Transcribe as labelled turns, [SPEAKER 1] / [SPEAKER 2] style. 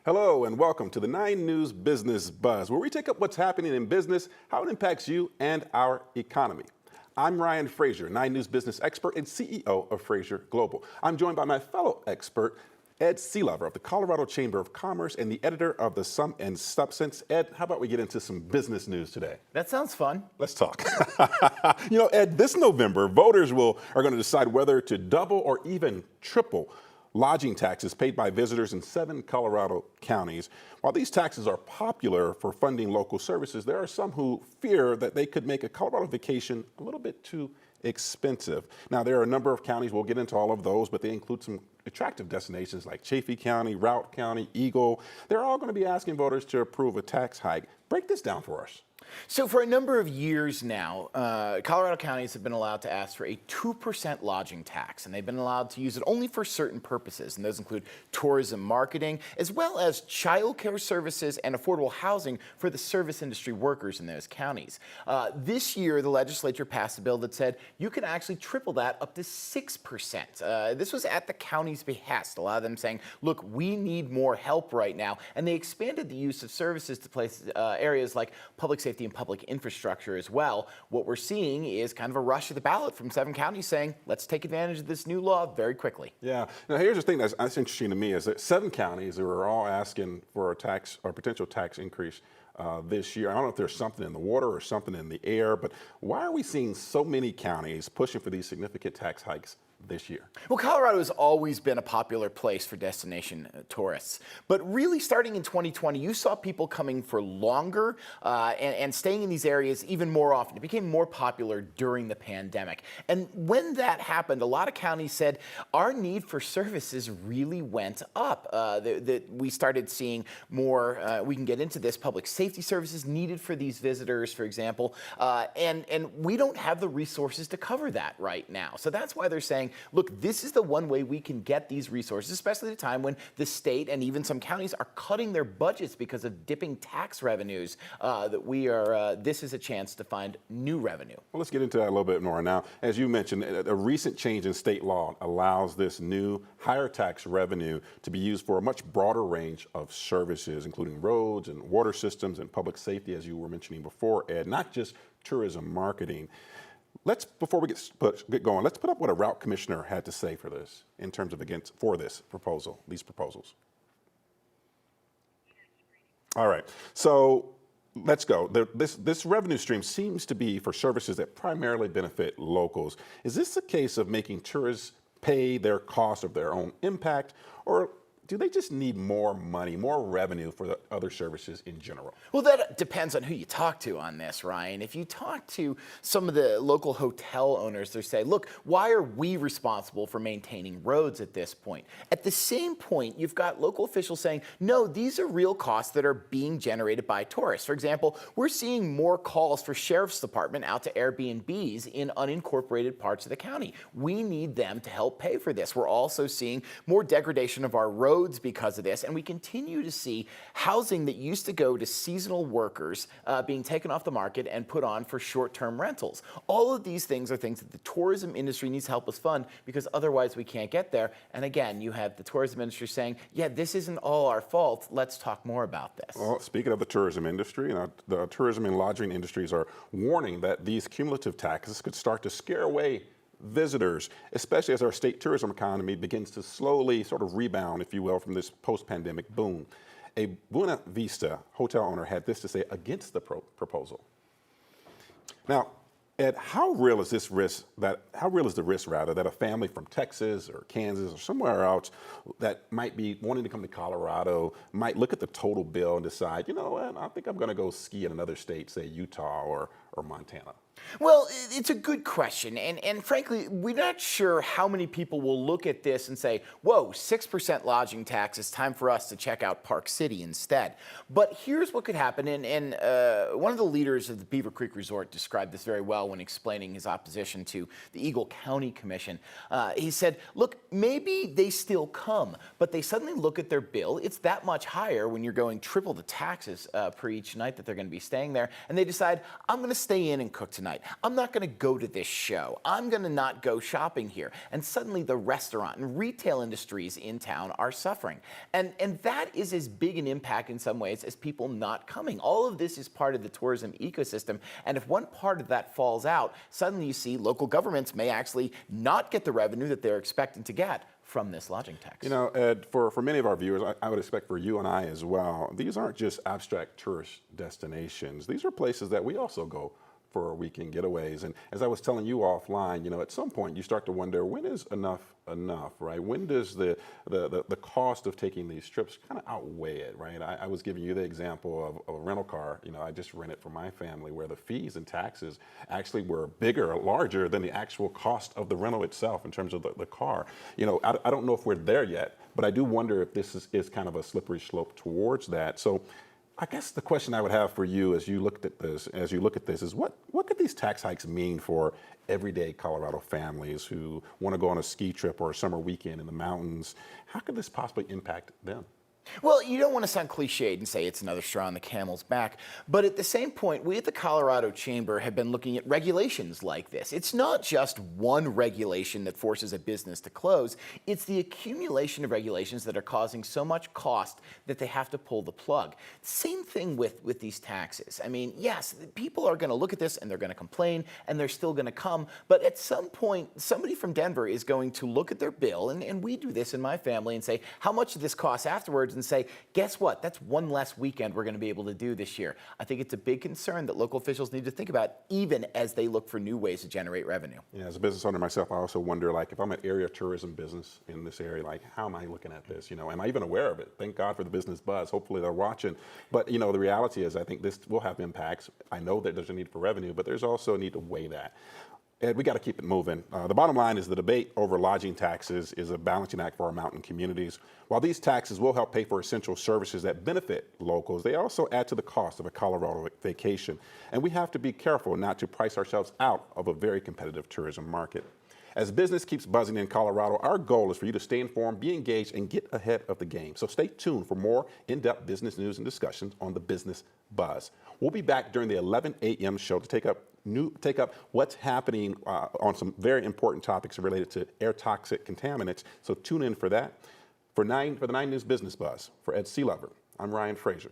[SPEAKER 1] Hello and welcome to the 9 News Business Buzz, where we take up what's happening in business, how it impacts you and our economy. I'm Ryan Frazier, 9 News business expert and CEO of Frazier Global. I'm joined by my fellow expert, Ed Sealover of the Colorado Chamber of Commerce and the editor of the Sum and Substance. Ed, how about we get into some business news today?
[SPEAKER 2] That sounds fun.
[SPEAKER 1] Let's talk. Ed, this November, voters are going to decide whether to double or even triple lodging taxes paid by visitors in 7 Colorado counties. While these taxes are popular for funding local services, there are some who fear that they could make a Colorado vacation a little bit too expensive. Now, there are a number of counties, we'll get into all of those, but they include some attractive destinations like Chaffee County, Routt County, Eagle. They're all going to be asking voters to approve a tax hike. Break this down for us.
[SPEAKER 2] So for a number of years now, Colorado counties have been allowed to ask for a 2% lodging tax, and they've been allowed to use it only for certain purposes, and those include tourism marketing, as well as child care services and affordable housing for the service industry workers in those counties. This year, the legislature passed a bill that said you can actually triple that up to 6%. This was at the county's behest, a lot of them saying, look, we need more help right now, and they expanded the use of services to places, areas like public safety and public infrastructure as well. What we're seeing is kind of a rush of the ballot from 7 counties saying, let's take advantage of this new law very quickly.
[SPEAKER 1] Yeah. Now, here's the thing that's interesting to me is that 7 counties are all asking for a tax or potential tax increase this year. I don't know if there's something in the water or something in the air, but why are we seeing so many counties pushing for these significant tax hikes this year?
[SPEAKER 2] Well, Colorado has always been a popular place for destination tourists, but really starting in 2020, you saw people coming for longer and staying in these areas even more often. It became more popular during the pandemic. And when that happened, a lot of counties said our need for services really went up. We started seeing more, we can get into this, public safety services needed for these visitors, for example, and we don't have the resources to cover that right now. So that's why they're saying, look, this is the one way we can get these resources, especially at a time when the state and even some counties are cutting their budgets because of dipping tax revenues, this is a chance to find new revenue.
[SPEAKER 1] Well, let's get into that a little bit more now. As you mentioned, a recent change in state law allows this new higher tax revenue to be used for a much broader range of services, including roads and water systems and public safety, as you were mentioning before, Ed, not just tourism marketing. Before we get going, let's put up what a Routt commissioner had to say for this, in terms of these proposals. All right, so let's go. This revenue stream seems to be for services that primarily benefit locals. Is this a case of making tourists pay their cost of their own impact, or do they just need more money, more revenue for the other services in general?
[SPEAKER 2] Well, that depends on who you talk to on this, Ryan. If you talk to some of the local hotel owners, they say, look, why are we responsible for maintaining roads at this point? At the same point, you've got local officials saying, no, these are real costs that are being generated by tourists. For example, we're seeing more calls for sheriff's department out to Airbnbs in unincorporated parts of the county. We need them to help pay for this. We're also seeing more degradation of our roads because of this, and we continue to see housing that used to go to seasonal workers being taken off the market and put on for short-term rentals. All of these things are things that the tourism industry needs to help us fund because otherwise we can't get there. And again, you have the tourism industry saying, yeah, this isn't all our fault. Let's talk more about this.
[SPEAKER 1] Well, speaking of the tourism industry, the tourism and lodging industries are warning that these cumulative taxes could start to scare away visitors, especially as our state tourism economy begins to slowly sort of rebound, if you will, from this post-pandemic boom. A Buena Vista hotel owner had this to say against the proposal. Now, Ed, how real is the risk that a family from Texas or Kansas or somewhere else that might be wanting to come to Colorado might look at the total bill and decide, you know what, I think I'm going to go ski in another state, say Utah or Montana?
[SPEAKER 2] Well, it's a good question, and frankly, we're not sure how many people will look at this and say, whoa, 6% lodging tax, it's time for us to check out Park City instead. But here's what could happen, and one of the leaders of the Beaver Creek Resort described this very well when explaining his opposition to the Eagle County Commission. He said, look, maybe they still come, but they suddenly look at their bill, it's that much higher when you're going triple the taxes per each night that they're going to be staying there, and they decide, I'm going to stay in and cook tonight. I'm not going to go to this show. I'm going to not go shopping here. And suddenly the restaurant and retail industries in town are suffering. And that is as big an impact in some ways as people not coming. All of this is part of the tourism ecosystem. And if one part of that falls out, suddenly you see local governments may actually not get the revenue that they're expecting to get from this lodging tax.
[SPEAKER 1] You know, Ed, for many of our viewers, I would expect for you and I as well, these aren't just abstract tourist destinations. These are places that we also go for weekend getaways. And as I was telling you offline, you know, at some point you start to wonder, when is enough, right? When does the cost of taking these trips kind of outweigh it, right? I was giving you the example of a rental car. You know, I just rented for my family, where the fees and taxes actually were bigger or larger than the actual cost of the rental itself in terms of the car. You know, I don't know if we're there yet, but I do wonder if this is kind of a slippery slope towards that. So I guess the question I would have for you as you look at this, is what could these tax hikes mean for everyday Colorado families who want to go on a ski trip or a summer weekend in the mountains? How could this possibly impact them?
[SPEAKER 2] Well, you don't want to sound cliched and say it's another straw on the camel's back, but at the same point, we at the Colorado Chamber have been looking at regulations like this. It's not just one regulation that forces a business to close, it's the accumulation of regulations that are causing so much cost that they have to pull the plug. Same thing with these taxes. I mean, yes, people are going to look at this and they're going to complain and they're still going to come, but at some point, somebody from Denver is going to look at their bill, and we do this in my family, and say, how much did this cost afterwards? And say, guess what? That's one less weekend we're going to be able to do this year. I think it's a big concern that local officials need to think about, even as they look for new ways to generate revenue.
[SPEAKER 1] Yeah, as a business owner myself, I also wonder, like, if I'm an area tourism business in this area, like, how am I looking at this? You know, am I even aware of it? Thank God for the business buzz. Hopefully they're watching. But, you know, the reality is I think this will have impacts. I know that there's a need for revenue, but there's also a need to weigh that. Ed, we got to keep it moving. The bottom line is the debate over lodging taxes is a balancing act for our mountain communities. While these taxes will help pay for essential services that benefit locals, they also add to the cost of a Colorado vacation. And we have to be careful not to price ourselves out of a very competitive tourism market. As business keeps buzzing in Colorado, our goal is for you to stay informed, be engaged, and get ahead of the game. So stay tuned for more in-depth business news and discussions on the Business Buzz. We'll be back during the 11 a.m. show to take up what's happening on some very important topics related to air toxic contaminants. So tune in for that. For the 9 News Business Buzz, for Ed Sealover, I'm Ryan Frazier.